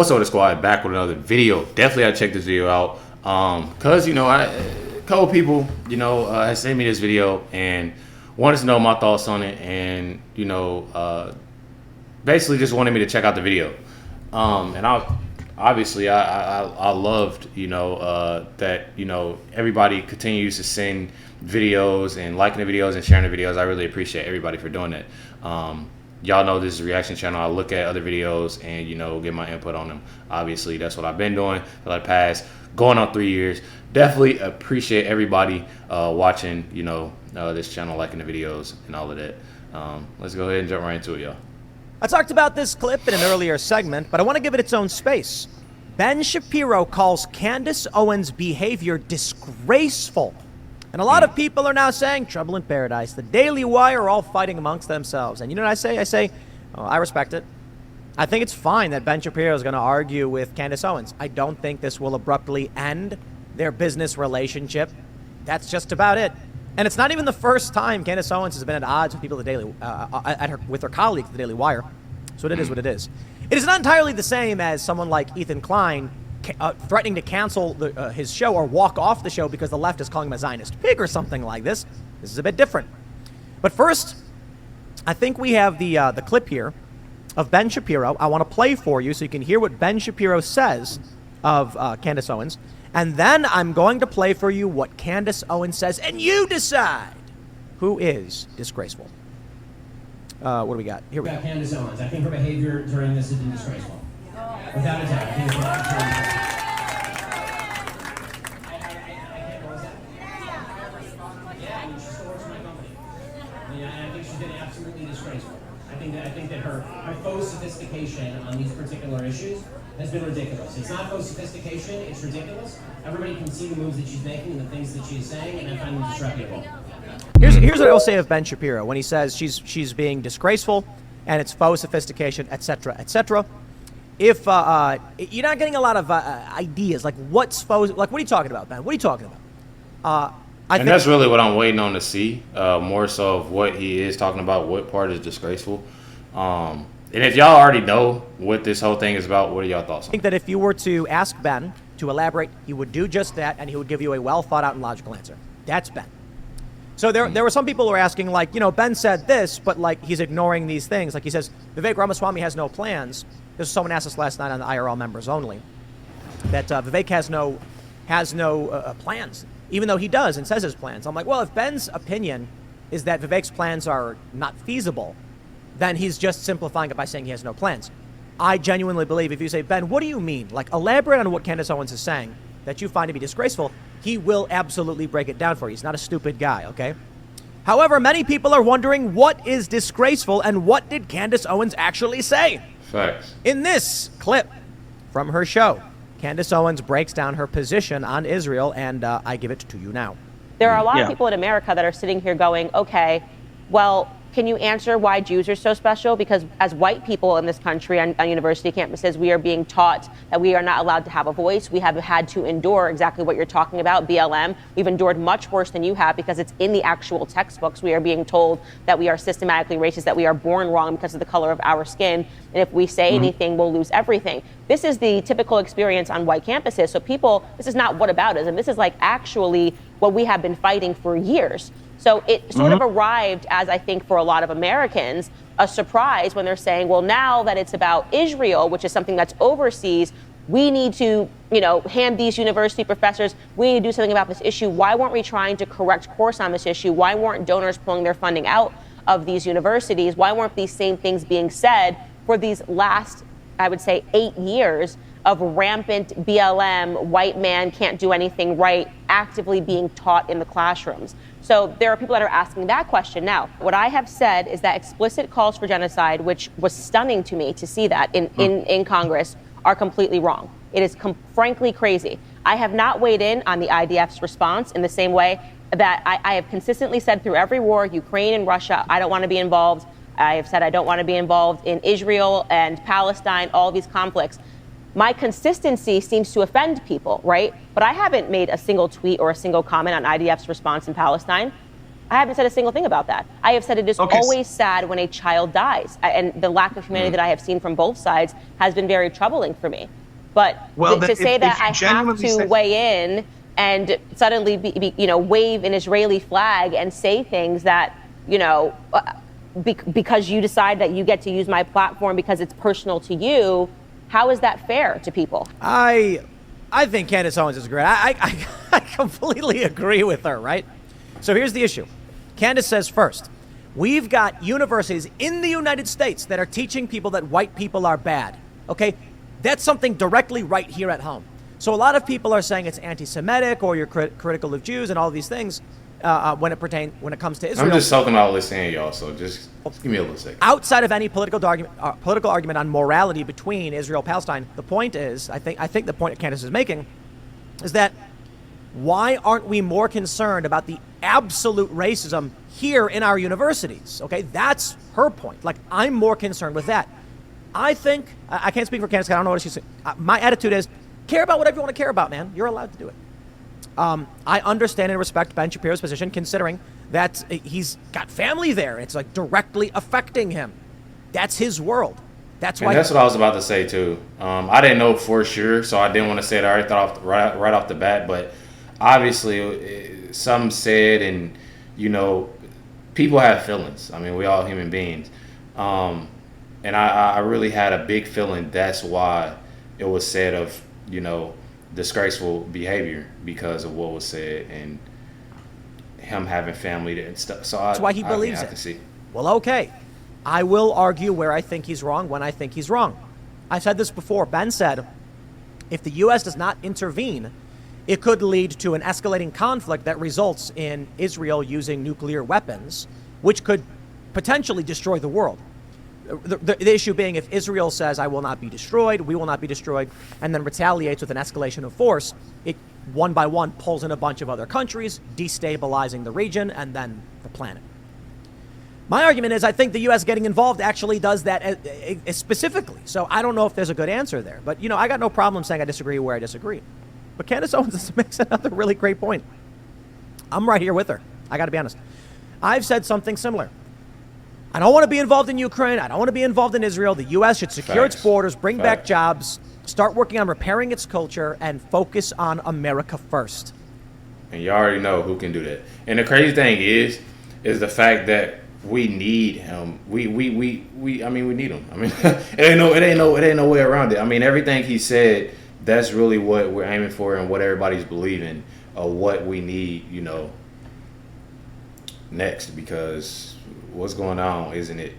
What's up, the squad? Back with another video. Definitely, I checked this video out because a couple people has sent me this video and wanted to know my thoughts on it, and basically just wanted me to check out the video. And I loved that everybody continues to send videos and liking the videos and sharing the videos. I really appreciate everybody for doing that. Y'all know this is a reaction channel. I look at other videos and get my input on them. Obviously, that's what I've been doing for the past going on 3 years. Definitely appreciate everybody watching this channel, liking the videos and all of that. Let's go ahead and jump right into it, y'all. I talked about this clip in an earlier segment, but I want to give it its own space. Ben Shapiro calls Candace Owens' behavior disgraceful. And a lot of people are now saying, trouble in paradise. The Daily Wire are all fighting amongst themselves. And you know what I say? I say, oh, I respect it. I think it's fine that Ben Shapiro is going to argue with Candace Owens. I don't think this will abruptly end their business relationship. That's just about it. And it's not even the first time Candace Owens has been at odds with people at the Daily, with her colleagues at the Daily Wire. So it is what it is. It is not entirely the same as someone like Ethan Klein threatening to cancel his show or walk off the show because the left is calling him a Zionist pig or something like this. This is a bit different. But first, I think we have the clip here of Ben Shapiro. I want to play for you so you can hear what Ben Shapiro says of Candace Owens. And then I'm going to play for you what Candace Owens says, and you decide who is disgraceful. What do we got? Here we go. Candace Owens. I think her behavior during this has been disgraceful. Without a doubt. I think it's absolutely she still works for my company. And I think she's been absolutely disgraceful. I think that her faux sophistication on these particular issues has been ridiculous. It's not faux sophistication, it's ridiculous. Everybody can see the moves that she's making and the things that she's saying, and I find them disreputable. Here's what I'll say of Ben Shapiro when he says she's being disgraceful and it's faux sophistication, etc., etc. If you're not getting a lot of ideas, like what's faux, like what are you talking about, Ben? What are you talking about? I think that's really what I'm waiting on to see, more so of what he is talking about, what part is disgraceful. And if y'all already know what this whole thing is about, what are y'all thoughts on it? I think that if you were to ask Ben to elaborate, he would do just that, and he would give you a well-thought-out and logical answer. That's Ben. So there were some people who were asking, like, Ben said this, but, like, he's ignoring these things. Like, he says, Vivek Ramaswamy has no plans. This is someone asked us last night on the IRL members only, that Vivek has no plans, even though he does and says his plans. I'm like, well, if Ben's opinion is that Vivek's plans are not feasible, then he's just simplifying it by saying he has no plans. I genuinely believe if you say, Ben, what do you mean? Like, elaborate on what Candace Owens is saying that you find to be disgraceful, he will absolutely break it down for you. He's not a stupid guy, okay? However, many people are wondering what is disgraceful and what did Candace Owens actually say? Facts. In this clip from her show, Candace Owens breaks down her position on Israel, and I give it to you now. There are a lot of people in America that are sitting here going, okay, well, can you answer why Jews are so special? Because as white people in this country on university campuses, we are being taught that we are not allowed to have a voice. We have had to endure exactly what you're talking about, BLM. We've endured much worse than you have because it's in the actual textbooks. We are being told that we are systematically racist, that we are born wrong because of the color of our skin. And if we say anything, we'll lose everything. This is the typical experience on white campuses. So people, this is not whataboutism. This is like actually what we have been fighting for years. So it sort of arrived as, I think, for a lot of Americans, a surprise when they're saying, well, now that it's about Israel, which is something that's overseas, we need to, hand these university professors, we need to do something about this issue. Why weren't we trying to correct course on this issue? Why weren't donors pulling their funding out of these universities? Why weren't these same things being said for these last, I would say, 8 years of rampant BLM, white man can't do anything right, actively being taught in the classrooms? So there are people that are asking that question now. What I have said is that explicit calls for genocide, which was stunning to me to see that in Congress, are completely wrong. It is frankly crazy. I have not weighed in on the IDF's response in the same way that I have consistently said through every war, Ukraine and Russia, I don't want to be involved. I have said I don't want to be involved in Israel and Palestine, all these conflicts. My consistency seems to offend people, right? But I haven't made a single tweet or a single comment on IDF's response in Palestine. I haven't said a single thing about that. I have said it is Okay. always sad when a child dies. And the lack of humanity that I have seen from both sides has been very troubling for me. But Well, to then say if that you I have genuinely to say- weigh in and suddenly wave an Israeli flag and say things that, because you decide that you get to use my platform because it's personal to you, how is that fair to people? I think Candace Owens is great. I completely agree with her, right? So here's the issue. Candace says first, we've got universities in the United States that are teaching people that white people are bad. Okay? That's something directly right here at home. So a lot of people are saying it's anti-Semitic or you're critical of Jews and all these things when it comes to Israel. I'm just soaking all this in, y'all. So just give me a little second. Outside of any political argument on morality between Israel and Palestine, the point is, I think the point that Candace is making is that why aren't we more concerned about the absolute racism here in our universities? Okay, that's her point. Like, I'm more concerned with that. I think, I can't speak for Candace, I don't know what she's saying. My attitude is, care about whatever you want to care about, man. You're allowed to do it. I understand and respect Ben Shapiro's position, considering that he's got family there. It's like directly affecting him. That's his world. That's why. And that's what I was about to say too. I didn't know for sure, so I didn't want to say it. I already thought right off the bat, but obviously, some said, and people have feelings. I mean, we all human beings, and I really had a big feeling that's why it was said of disgraceful behavior because of what was said and him having family and stuff. So that's why he believes it. Well, okay. I will argue where I think he's wrong when I think he's wrong. I said this before. Ben said, if the U.S. does not intervene, it could lead to an escalating conflict that results in Israel using nuclear weapons, which could potentially destroy the world. The issue being, if Israel says, I will not be destroyed, we will not be destroyed, and then retaliates with an escalation of force, it one by one pulls in a bunch of other countries, destabilizing the region and then the planet. My argument is I think the U.S. getting involved actually does that specifically. So I don't know if there's a good answer there. But, I got no problem saying I disagree where I disagree. But Candace Owens makes another really great point. I'm right here with her. I got to be honest. I've said something similar. I don't want to be involved in Ukraine. I don't want to be involved in Israel. The U.S. should secure its borders, bring back jobs, start working on repairing its culture, and focus on America first. And you already know who can do that. And the crazy thing is the fact that we need him. We need him. I mean, it ain't no way around it. I mean, everything he said, that's really what we're aiming for and what everybody's believing of what we need, next, because what's going on, isn't it?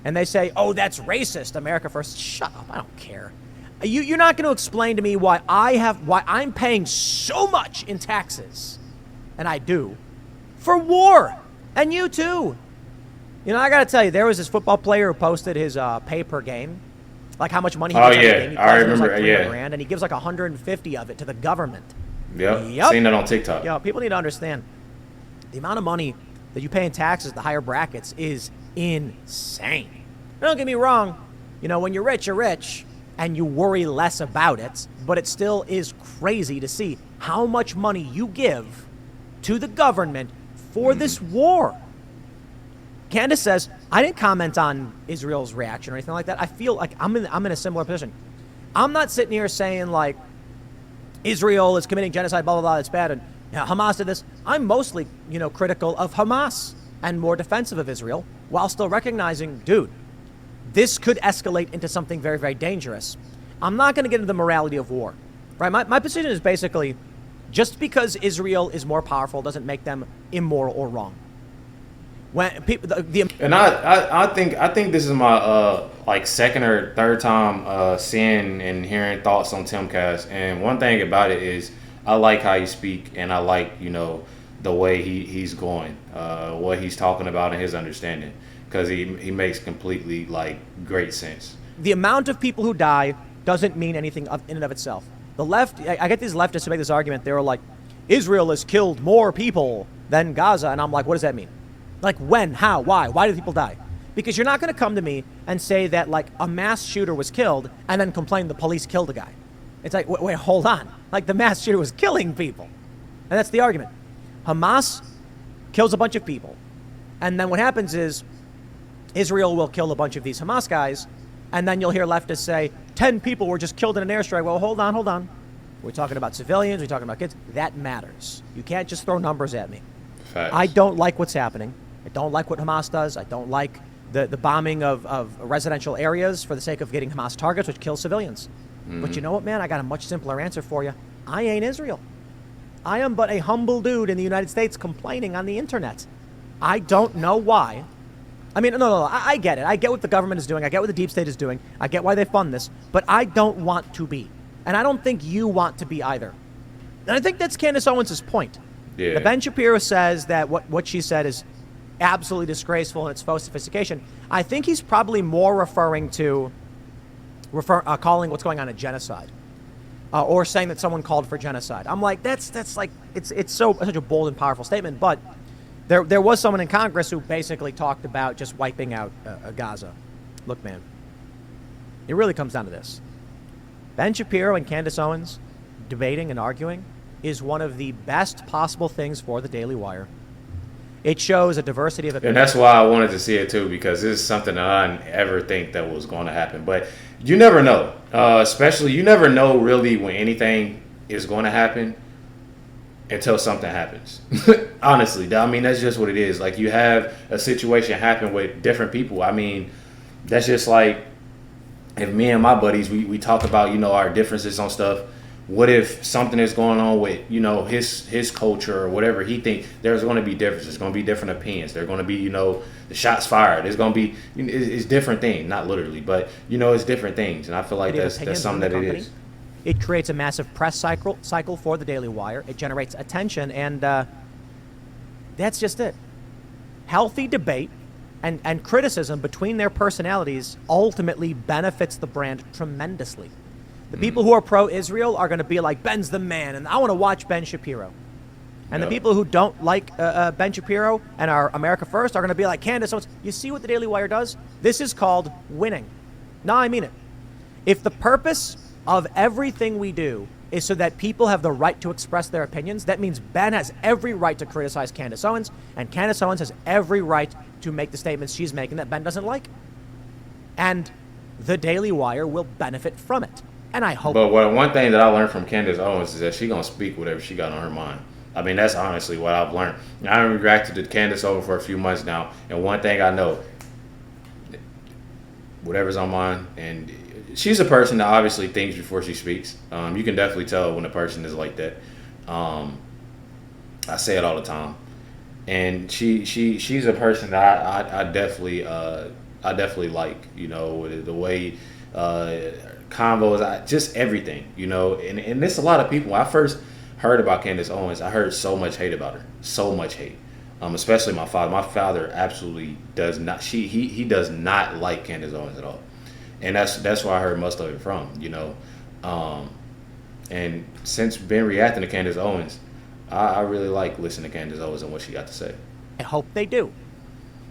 And they say, oh, that's racist, America first. Shut up, I don't care. You're not going to explain to me why I'm paying so much in taxes, and I do, for war, and you too. I got to tell you, there was this football player who posted his pay per game, like how much money he gets on the game. He I remember, like $300,000, and he gives like 150 of it to the government. Yep. Seen that on TikTok. Yo, people need to understand the amount of money that you pay in taxes, the higher brackets, is insane. Don't get me wrong. When you're rich, and you worry less about it, but it still is crazy to see how much money you give to the government for this war. Candace says, I didn't comment on Israel's reaction or anything like that. I feel like I'm in a similar position. I'm not sitting here saying, like, Israel is committing genocide, blah, blah, blah, it's bad, and Hamas did this. I'm mostly, critical of Hamas and more defensive of Israel, while still recognizing, dude, this could escalate into something very, very dangerous. I'm not going to get into the morality of war, right? My position is basically, just because Israel is more powerful doesn't make them immoral or wrong. When people, and I think this is my second or third time seeing and hearing thoughts on Timcast, and one thing about it is I like how you speak, and I like the way he's going, what he's talking about, and his understanding, because he makes completely great sense. The amount of people who die doesn't mean anything in and of itself. The left, I get these leftists to make this argument. They were like, Israel has killed more people than Gaza, and I'm like, what does that mean? Like, when, how, why do people die? Because you're not going to come to me and say that a mass shooter was killed and then complain the police killed a guy. It's like, wait, hold on. The mass shooter was killing people. And that's the argument. Hamas kills a bunch of people. And then what happens is Israel will kill a bunch of these Hamas guys, and then you'll hear leftists say, 10 people were just killed in an airstrike. Well, hold on. We're talking about civilians. We're talking about kids. That matters. You can't just throw numbers at me. Facts. I don't like what's happening. I don't like what Hamas does. I don't like the bombing of residential areas for the sake of getting Hamas targets, which kill civilians. But you know what, man? I got a much simpler answer for you. I ain't Israel. I am but a humble dude in the United States complaining on the internet. I don't know why. I mean, no, I get it. I get what the government is doing. I get what the deep state is doing. I get why they fund this. But I don't want to be. And I don't think you want to be either. And I think that's Candace Owens' point. Yeah. The Ben Shapiro says that what she said is absolutely disgraceful and it's faux sophistication. I think he's probably more referring to calling what's going on a genocide. Or saying that someone called for genocide. I'm like, that's like, it's such a bold and powerful statement. But there was someone in Congress who basically talked about just wiping out Gaza. Look, man, it really comes down to this. Ben Shapiro and Candace Owens debating and arguing is one of the best possible things for the Daily Wire. It shows a diversity of opinion. And that's why I wanted to see it too, because this is something that I didn't ever think that was going to happen. But you never know. Especially, you never know really when anything is going to happen until something happens. Honestly, I mean, that's just what it is. Like, you have a situation happen with different people. I mean, that's just like if me and my buddies, we talk about, our differences on stuff. What if something is going on with, his culture or whatever he thinks? There's going to be differences. There's going to be different opinions. There's going to be, the shots fired. There's going to be, it's different things. Not literally, but, it's different things. And I feel like that's something that it is. It creates a massive press cycle for the Daily Wire. It generates attention, and that's just it. Healthy debate and criticism between their personalities ultimately benefits the brand tremendously. The people who are pro-Israel are going to be like, Ben's the man, and I want to watch Ben Shapiro. And the people who don't like Ben Shapiro and are America First are going to be like, Candace Owens. You see what the Daily Wire does? This is called winning. No, I mean it. If the purpose of everything we do is so that people have the right to express their opinions, that means Ben has every right to criticize Candace Owens, and Candace Owens has every right to make the statements she's making that Ben doesn't like. And the Daily Wire will benefit from it. And I hope. But one thing that I learned from Candace Owens is that she's going to speak whatever she got on her mind. I mean, that's honestly what I've learned. I haven't reacted to Candace Owens for a few months now, and one thing I know, whatever's on mine, and she's a person that obviously thinks before she speaks. You can definitely tell when a person is like that. I say it all the time, and she's a person that I definitely like. The way convos, just everything. And there's a lot of people. When I first heard about Candace Owens, I heard so much hate about her, so much hate. Especially my father. My father absolutely does not. He does not like Candace Owens at all. And that's where I heard most of it from, and since been reacting to Candace Owens, I really like listening to Candace Owens and what she got to say. I hope they do.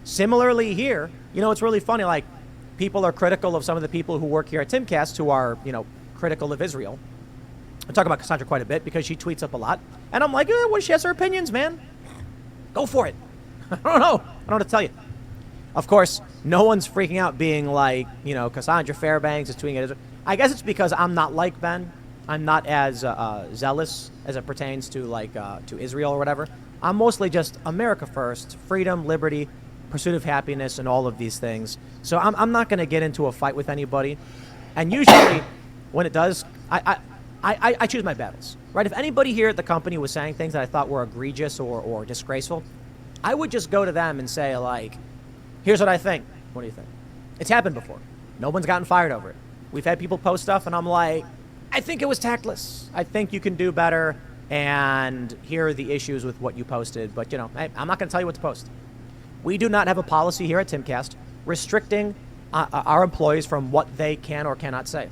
Similarly here, it's really funny, like, people are critical of some of the people who work here at Timcast who are, critical of Israel. I talk about Cassandra quite a bit because she tweets up a lot. And I'm like, well, she has her opinions, man. Go for it. I don't know what to tell you. Of course, no one's freaking out being like, Cassandra Fairbanks is tweeting at Israel. I guess it's because I'm not like Ben. I'm not as zealous as it pertains to to Israel or whatever. I'm mostly just America first, freedom, liberty, pursuit of happiness, and all of these things. So I'm not going to get into a fight with anybody. And usually, when it does, I choose my battles, right? If anybody here at the company was saying things that I thought were egregious or disgraceful, I would just go to them and say, like, here's what I think. What do you think? It's happened before. No one's gotten fired over it. We've had people post stuff, and I'm like, I think it was tactless. I think you can do better, and here are the issues with what you posted. But, I'm not going to tell you what to post. We do not have a policy here at Timcast restricting our employees from what they can or cannot say.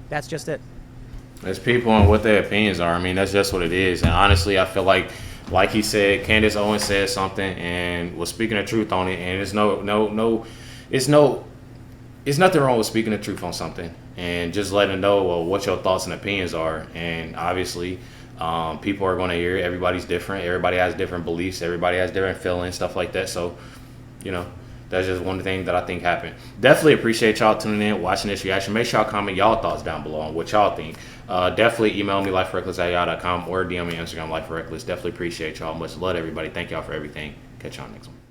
That's just it. There's people and what their opinions are. I mean, that's just what it is. And honestly, I feel like he said, Candace Owens said something and was speaking the truth on it. And it's nothing wrong with speaking the truth on something and just letting know what your thoughts and opinions are. And obviously, People are going to hear it. Everybody's different. Everybody has different beliefs. Everybody has different feelings, stuff like that. So, you know, that's just one thing that I think happened. Definitely appreciate y'all tuning in, watching this reaction. Make sure y'all comment y'all thoughts down below on what y'all think. Definitely email me, LifeWithRecklezz@yahoo.com, or DM me on Instagram, LifeWithRecklezz. Definitely appreciate y'all. Much love, everybody. Thank y'all for everything. Catch y'all next one.